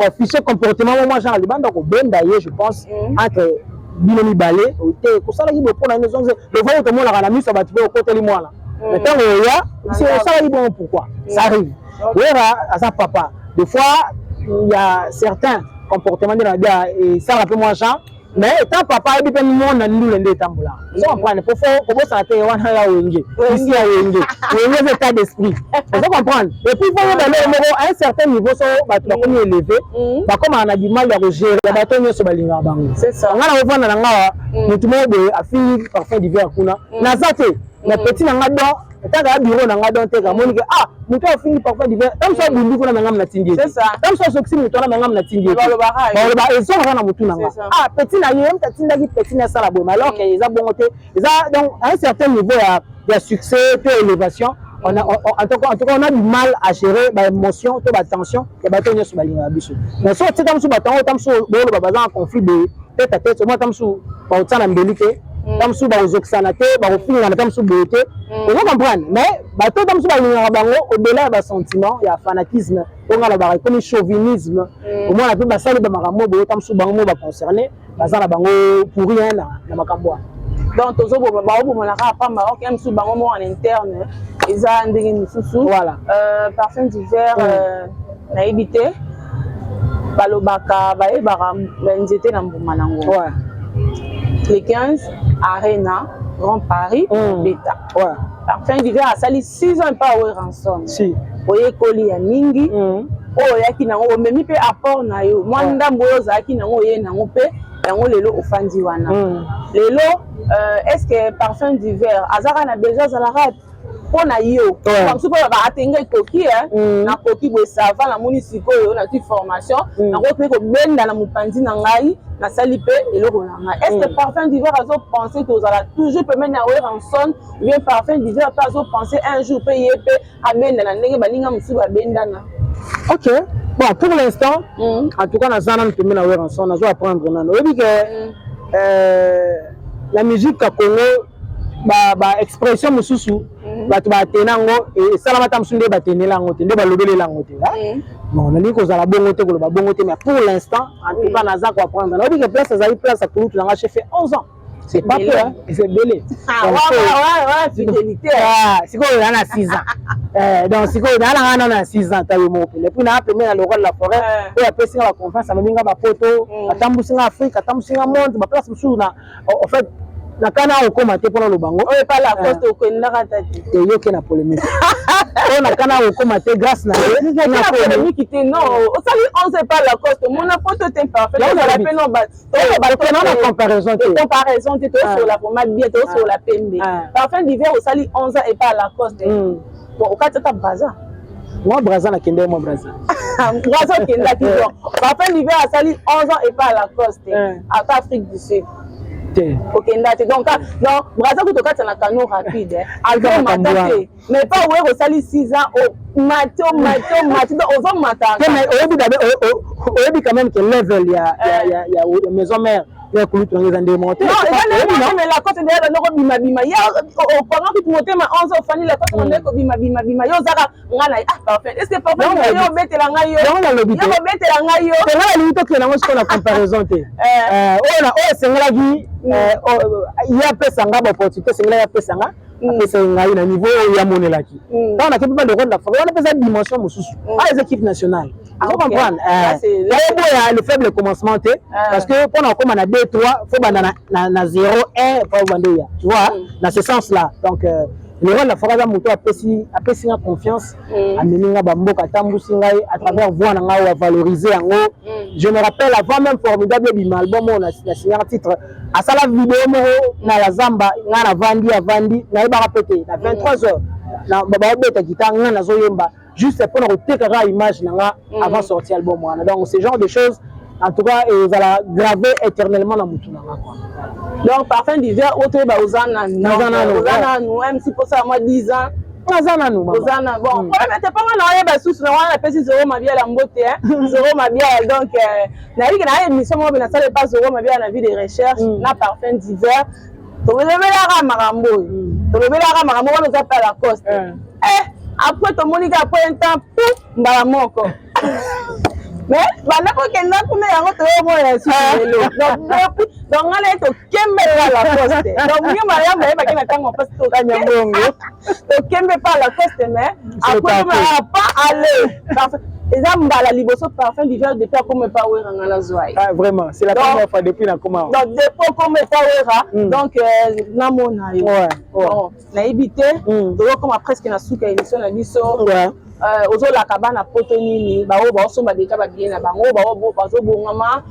afficher comportement moi genre libanda ko benda ye je pense entre bino mibale te ko sala yibo pona maison le voyez que moi la mise ça va trouver au côté li moi là maintenant c'est ça yibo pourquoi ça arrive voilà à sa papa des fois il y a certains comportements de la vie et ça rappelle moi Jean mais étant papa et bien nous on a nous l'endé tambola ça on prend il faut ça te wana ya wenge ici ya wenge wenge état d'esprit vous comprendre et puis il faut d'aller à un certain niveau ça ba tu comme élevé ba comme on a du mal à gérer ba to nyoso balinga bango c'est ça ngana ovana na ngawa mutu mobe afili parfum d'hiver kuna na zate na petit na ngado tanga bureau na ngado teka moni ke mutu afili parfum d'hiver comme ça bundu kuna ngam na tindi c'est ça comme ça soksi mutu na ngam na tindi ba eso na mutu na ngam petit na yem tatinda ki petit na sala bo alors que ils a bon côté ils a donc à un certain niveau il y a succès peu élévation en tout cas on a du mal à gérer ba émotion to ba tension et ba tonyo so balinga biso mais so tu tam so ba tango tam so bolo ba bazan conflit de tête à tête moi tam so ba otana mbelike tam so ba ozoksana te ba ofinga na tam so bote on comprendre mais ba to tam so balinga bango au-delà ba sentiment il y a fanatisme on a ba comme chauvinisme au moins la pe ba sali ba makambo bo tam so bango ba concerné bazana bango pour rien na makambo donc tozo bo ba bo na ka pa Maroc même sous bango en interne ils a ndenge misusu voilà parfum d'hiver na ebité balobaka ba e ba nzete na mbuma nango le 15 Arena Grand Paris bêta parfum d'hiver a sali 6 ans pas au rançon si oye koli ya mingi oyaki nango omemi pe apport na yo mwanda mboyo zaki nango ye nango pe yango lelo ofandi wana lelo est-ce que parfum d'hiver azaka na besoin za la rap pour na yo comme ça ba atenga koki na koki bo sava na moni sikoyo na ti formation na ko pe ko benda na mupanzi na ngai na sali pe eloko na ngai est-ce que parfum d'hiver azo penser que vous allez toujours permettre na oyer en son bien parfum d'hiver pas azo penser un jour pe yepe abenda na ndenge balinga musu ba benda na OK bon pour l'instant en tout cas na zana mpembe na oyer en son na zo apprendre na oyebi que la musique à Congo ba expression mususu bato ba tenango et salamata musunde ba tenelango te nde ba lobelelango te bon on dit que za la bongo te ko ba bongo te mais pour l'instant en tout cas naza ko apprendre na obi que place za place à Kulutu na chef fait 11 ans c'est pas peu hein et c'est belé ouais fidélité c'est quoi on a 6 ans donc c'est quoi on a 6 ans tayo mo puis na premier na le roi de la forêt et après c'est la confiance ameminga ba photo atambusinga Afrique atambusinga monde ba place musu na en fait na kana okoma te pona lobango oyo pa la coste okendaka tati te yoke na polémique on na kana okoma te grâce na na polémique te non osali 11 pas la coste mona photo te parfait on la peine on ba na comparaison te to sur la format bien to sur la pembe parfum d'hiver osali 11 et pas la coste bon okatata baza moi braza na kende moi braza braza kenda ki bon parfum d'hiver osali 11 ans et pas la coste à Afrique du Sud. Ok, donc Brazza kutoka na canot rapide avant maté mais pas ouais osali 6 ans au mato aux matin mais oyebi quand même que level ya maison mère ya Kulutu ngeza ndemonter non mais la côte de la bima bima ya pendant que tu monter ma 11 ans fani la côte on est ko bima yo zaka ngana parfait est-ce que parfait yo betela ngai yo betela ngai yo c'est là limite que na ngo siko na comparaison te o sengela gi ya pesa ngaba opportunité sengela ya pesa nga apesa ngai na niveau ya monelaki donc na kepi pas de rôle la famille on a pesa dimension mususu les équipes nationales vous comprenez là le faible commencement parce que pendant comme on a 2 3 faut banda na 0 1 faut banda ya tu vois dans ce sens là donc le rôle la forage moto apesi nga confiance ameninga bamboka tambusi ngai à travers voix na nga valoriser yango je me rappelle avant même formidable bima album on a signé un titre à sala vidéo na la zamba nga na vandi na ba répéter à 23h na baba beta guitare nga na zoyemba juste pour retéka image na nga avant sortir album wana donc ce genre de choses en tout cas ils allent graver éternellement dans mutu na nga quoi. Donc parfum d'hiver autre ba ozana nous même si pour ça moi 10 ans ozana nous ozana bon mais t'es pas mal na ba sous na wana pesi 0 mabia la mbote 0 mabia donc na rik na émission mo na salle pas 0 mabia na vie de recherche na parfum d'hiver to lebela marambo wana za pa la coste après to monika après un temps mbala moko mais bana ko kenda kuma yango to mo ya su donc on est au kembe la coste donc ni mariam ba kina tango parce que kanyambongo to kembe pas la coste mais après on va pas aller et ça mbala liboso parfum d'hiver depuis comme pas wera ngana zoai vraiment c'est la première fois depuis na comment donc depuis comme pas wera donc na mona yo bon na ibité to comme presque na suka émission na biso ozola kabana poto nini ba o ba osomba déjà ba bien na bango ba o bazo bongama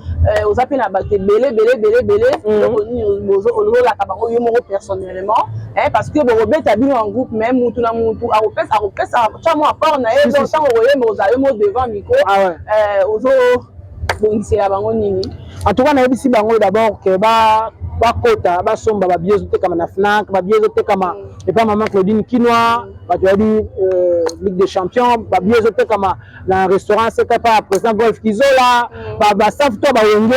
ozapi na ba belé donc ni ozola kabango yo moko personnellement parce que bo beta bien en groupe même mutu na mutu a repesa chamo à part na e donc ça oyemba ozayo mo devant micro ozo bongisela bango nini en tout cas na yebisi bango d'abord que ba kota ba somba ba biezo te kama na Fnac ba biezo te kama et pas maman Claudine Kinois ba tu as dit Ligue des Champions ba biezo te kama na restaurant c'est pas président Golf Kizola ba staff to ba wenge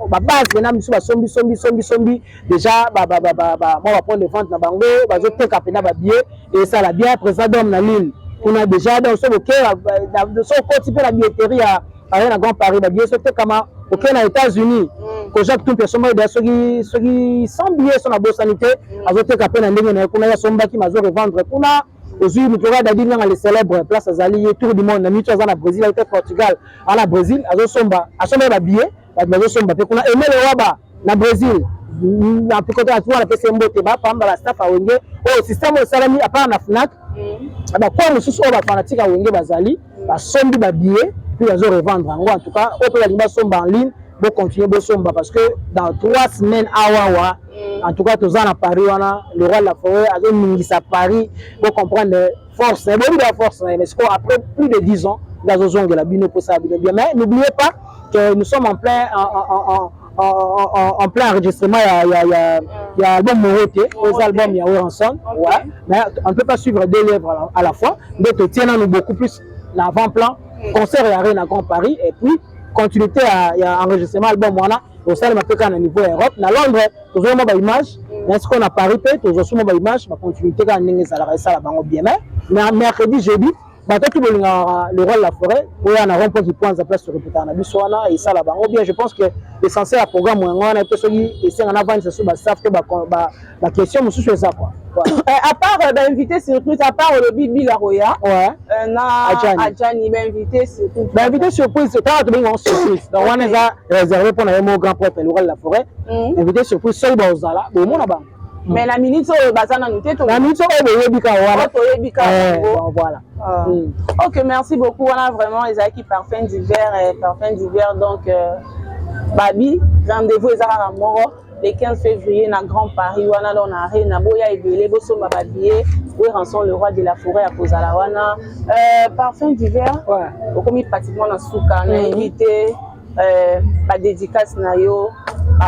ba base na misu ba sombi déjà ba moi va prendre les ventes na bango ba zo te kapena ba biais et ça la bien président na Lille on a déjà dans ce cœur de son côté pour la billetterie à Grand Paris ba biezo te kama OK na États-Unis que Jacques tout personne de ceux sans billets sur la sanité azote kapena na ndenge na kuna ya somba ki mazo revendre kuna aujourd'hui mutoka dadi nga les célèbres place azali tour du monde na mitu azana Brésil avec Portugal à la Brésil azosomba ba billet ba somba pe kuna Emile Waba na Brésil na pikoto atu na pesa mbote ba pamba la staff awenge système au salami à part na Fnac ba kwa mususu ba fanatique awenge bazali ba sombi ba billet puis azo revendre en tout cas au peut la somba en ligne pour continuer de somba parce que dans 3 semaines awa En tout cas, tous à Paris, on a le roi de la forêt, avec Mingisa Paris, pour comprendre force. C'est beaucoup de force, mais après plus de 10 ans, dans de la bino pour ça, bien. Mais n'oubliez pas que nous sommes en plein enregistrement. Il y a l'album Moroté, les albums Yahweh ensemble. Ouais. Mais on ne peut pas suivre 2 livres à la fois. Donc, tiens-nous beaucoup plus l'avant-plan. Concert et arène à Grand Paris. Et puis, continuité à enregistrement album. Voilà. Au sein de ma pécane au niveau Europe. Dans Londres, nous avons une image. Est-ce qu'on a Paris, nous avons une image. Ma continuité à la bien. Mais mercredi, jeudi, tout le roi de la forêt, il y a un rond-point qui prend sa place sur le pétard. Et ça là-bas. Bien, je pense que l'essentiel à programme, on a été sur la question, mais c'est ça quoi. À part d'inviter surprise, à part le Bibi la Roya, Adjani, invité surprise. Invité surprise, c'est quand on surprise. Donc on est réservé pour un grand prêtre, le roi de la forêt. Invité surprise, seul Bauzala, bon mon là-bas. Mais la minute basana nous tête. La minute voilà. Ok, merci beaucoup. On a vraiment Isaac parfum d'hiver donc Babi, rendez-vous Isaac à Moro le 15 février dans Grand Paris. On a l'honneur na boya ebele boso babier, oui rançon le roi de la forêt à Kozala wana. Parfum d'hiver. Ouais. Comme pratiquement dans souka, on a invité ba dédicace na yo.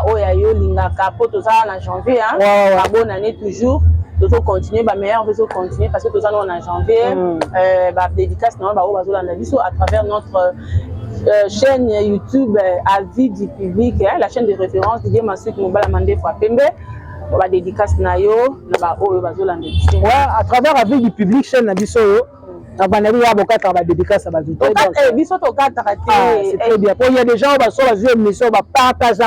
Oya yo lingaka po to ça en janvier hein ba bonne année toujours to continuer ba meilleur veut continuer parce que to ça en janvier ba dédicace na ba o bazola na biso à travers notre chaîne YouTube Avis du public la chaîne de référence Didier Massouk Mobala Mandé fois Pembe ba dédicace na yo na ba o bazola na biso à travers Avis du public chaîne na biso yo c'est très bien. Il y a des gens qui sont sur l'émission, qui partagent, qui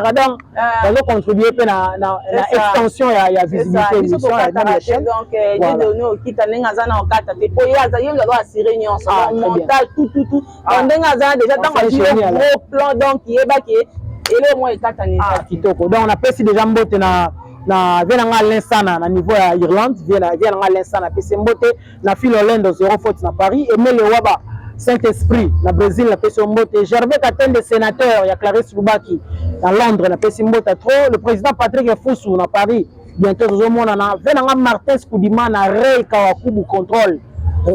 contribuent à l'extension et à la visibilité de l'émission. Donc, il y a des gens qui on appelle déjà na vient à l'instant na niveau à Irlande vient à l'instant na PC Mbote na fil Hollande 0 faute na Paris et le waba Saint-Esprit na Brésil na PC Mbote Gervais Katende sénateur il y a Clarisse Loubaki dans Londres na PC Mbote trop le président Patrick Foussou na Paris bientôt au monde na vient Martin Skoudima na Ray Kawakubu contrôle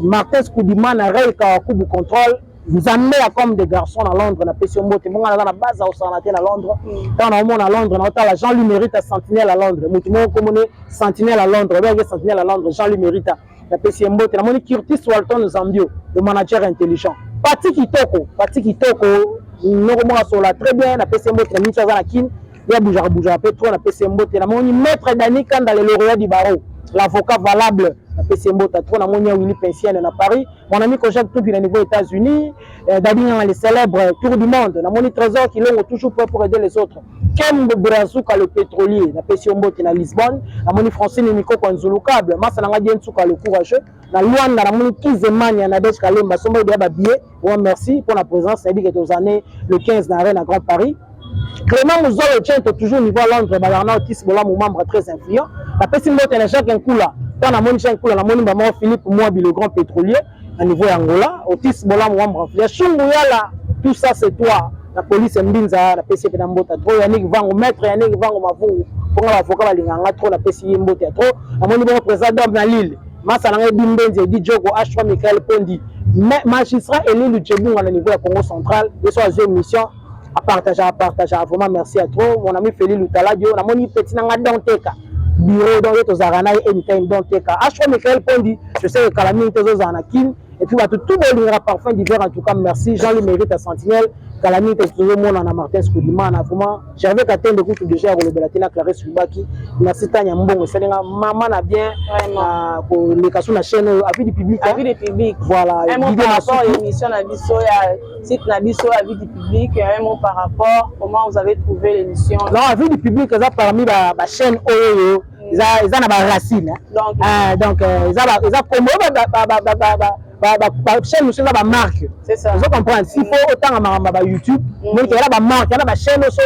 Martin Skoudima na Ray Kawakubu contrôle vous amenez comme des garçons à Londres, na Pession Mote, mon à la base au Sanaté à Londres, quand on est à Londres, on a Jean-Louis Mérite à Sentinelle à Londres, Moutoumon comme Sentinelle à Londres, Sentinelle à Londres, Jean-Louis Mérite à Pession Mote, la moni Curtis Walton Zambio, le manager intelligent. Pati Kitoko, nous sur la très bien, la Pession Mote, la Micha Zanakin, il y a Boujar Petro, la Pession Mote, la moni maître Danikan dans les lauréats du barreau, l'avocat valable. PC Mbota trop na monia Willy Pensienne à Paris mon ami Kojak tout au niveau États-Unis dans les célèbres tour du monde na moni trésor qui l'ont toujours prêt pour aider les autres Kem Brazouka le pétrolier na PC Mbota na Lisbonne na moni Francine Nico Kwanzulu câble masa na ngadi Nsuka le courageux na Luanda na moni Kizemania na Desh Kalemba sombo de ba billet merci pour la présence ça dit que aux années le 15 na Arène à Grand Paris Clément Mouzolo tient toujours niveau Londres Balarna Otis Bola mon membre très influent la PC Mbota na Jacques Nkula dans la moni Jean-Claude, la moni maman Philippe Mouabi le grand pétrolier à niveau Angola, Otis Bola Mouamba, il y a Chunguyala, tout ça c'est toi, la police Mbinza, la PCP Nambota, trop Yannick Vango, maître Yannick Vango Mavou, pour l'avocat Balinganga, trop la PCI Mbota, trop, la moni bon président dans l'île, Massalanga Bimbenzi, Didjogo, H3 Michael Pondi, magistrat élu du Djebou à niveau de Congo central, de sa mission à partager, vraiment merci à trop, mon ami Félix Loutaladio, la moni Petit Nanga Danteka. Bureau dans les Zarana et anytime dans Teka. H3 Michael Pondi, je sais que Calamine Zanakin, et puis tout le monde parfum d'hiver en tout cas, merci. Jean-Louis Mérite à Sentinelle, Calamine toujours le monde en Martin Skoudima, en vraiment. J'avais qu'à atteindre beaucoup de gens au Belatina, Clarisse Loubaki, merci Tania Mbongo, c'est maman a bien pour les cas sur la chaîne Avis du public. Avis du public. Voilà. Un mot par rapport à l'émission Nabiso, site Nabiso, Avis du public, un mot par rapport, comment vous avez trouvé l'émission? Non, Avis du public, ça parmi la chaîne OYO. Ils ont des racines. Donc, ils ont comme chaîne aussi la marque. C'est ça. Vous comprenez? S'il faut autant à YouTube, mais il y a la marque, il y a la chaîne aussi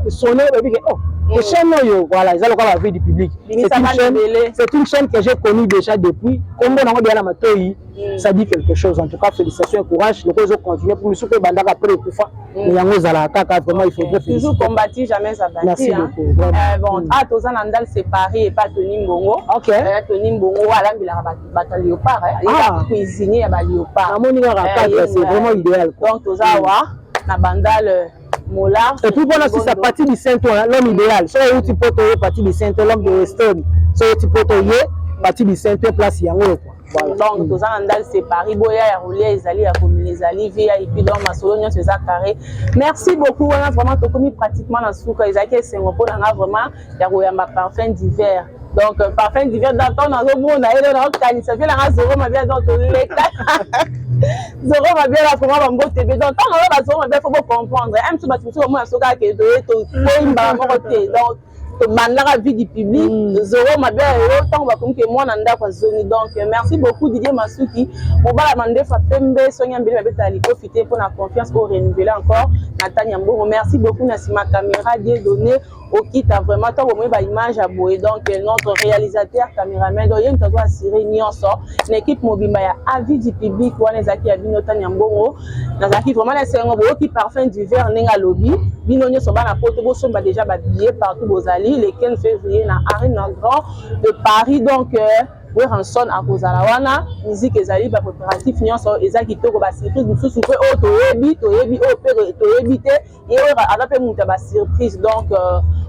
sonner et puis oh, que chaîne voilà ils ont encore la vie du public. C'est une chaîne que j'ai connue déjà depuis comme on a bien Matoi. Ça dit quelque chose. En tout cas, félicitations et courage. Le cause continue pour nous soutenir bandaka après le coup. Mais yango zala kaka vraiment il faudrait toujours combattre jamais ça bâti. Merci beaucoup. Bon, à Tozan Andal séparé et pas Tony Mbongo. OK. Tony Mbongo ala bila bata léopard. Il a cuisiné à léopard. Amoni c'est vraiment idéal. Donc Tozawa na bandal Molar. Et puis voilà si ça partie du Saint-Ouen, l'homme idéal. So où tu peux te partie du Saint-Ouen, l'homme de Weston. So tu peux te partie du Saint-Ouen place yango. Voilà. Donc, tous en Andal séparé, Boya, Roulia, Ezali, Akomi, les Ali, Via, et puis dans ma solo, c'est ça carré. Merci beaucoup, on a vraiment tout pratiquement dans ce coup, Ezaki, c'est mon pot, on a vraiment, il y a ma parfum d'hiver. Donc, parfum d'hiver, dans ton monde, ça fait la zéro, ma bien dans ton lait. Zéro, ma bien là, comment on va TV. Donc, quand on va zéro, ma bien, il faut comprendre. Un petit peu, moi, je suis donc, la vie du public, Zoro m'a bien autant que moi nanda kwa zone. Donc merci beaucoup Didier Masuki. On va la demander Fapembe Sonia Mbele Betali profiter pour la confiance pour renouveler encore Natania Mboro. Merci beaucoup Nassima caméra Dieu donné au kit a vraiment tant au moins image à boyer. Donc notre réalisateur caméraman donc il doit assurer ni en sort l'équipe mobile ya avis du public wana ezaki ya bino Tania Mboro nazaki vraiment la série Mboro qui parfum d'hiver nenga lobby bino nyo soba na poto bo somba déjà ba billets partout bozali le 15 février na Arène Grand de Paris. Donc Ranson à Kozalawana musique ezali ba coopératif nyonso ezaki toko ba surprise mususu pe o toyebi o toyebi te et ala pe muta ba surprise. Donc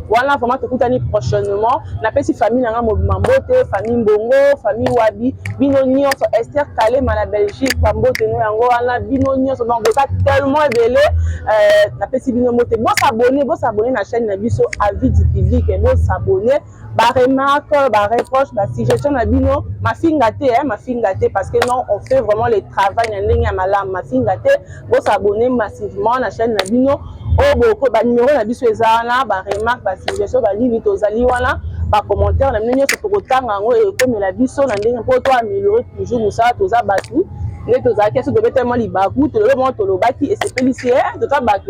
voilà vraiment tokutani prochainement na pesi famille nanga Mambote famille Mbongo famille Wabi bino nyonso Esther Kalema na Belgique Mambote no yango wana bino nyonso donc ça tellement belé na pesi bino mote bon s'abonner na chaîne na biso avis du public et bon s'abonner ba remarque ba reproche ba suggestion na bino ma fingate parce que non on fait vraiment le travail na ndenge ya malamu ma fingate bon s'abonner massivement na chaîne na bino o boko ba numéro na biso ezana ba remarque ba suggestion ba livi tozali wana ba commentaire na bino surtout kotanga ngo e comme la biso na ndenge pour toi améliorer toujours musala toza batu les tozaki so dobe tellement libaku to le moment to lobaki et c'est félicité to batu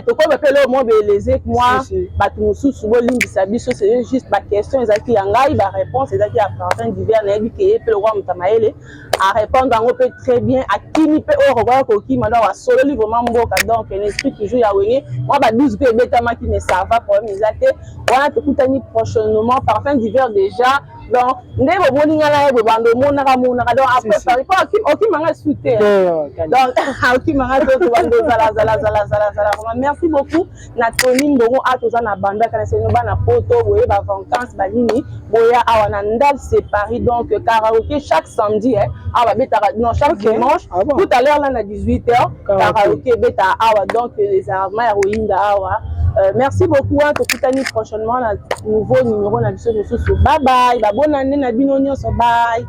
to ko be le mo beleze moi batu mususu bo limbisa biso c'est juste ba question ezaki ya ngai ba réponse ezaki ya parfum d'hiver na yebi ke pe le roi mutamaele à répondre ngo peut très bien à kini pe o revoir ko ki manda wa solo li vraiment mboka. Donc l'esprit toujours ya wenge moi ba 12 pe betama qui ne ça va problème ezate wana to kutani prochainement parfum d'hiver déjà. Donc ndebo boninga la ebo bando monaka donc après par ok manga souté donc ok manga to bando zala merci beaucoup na Tony Mbongo atoza na banda kana se no bana poto boye ba vacances ba nini boya awana ndal séparé. Donc karaoké chaque samedi awa beta non chaque dimanche tout à l'heure là na 18h karaoké beta awa. Donc les armes héroïne awa. Merci beaucoup à tout prochainement la nouveau numéro na biso. Bye bye, bonne année na bino nyonso, bye.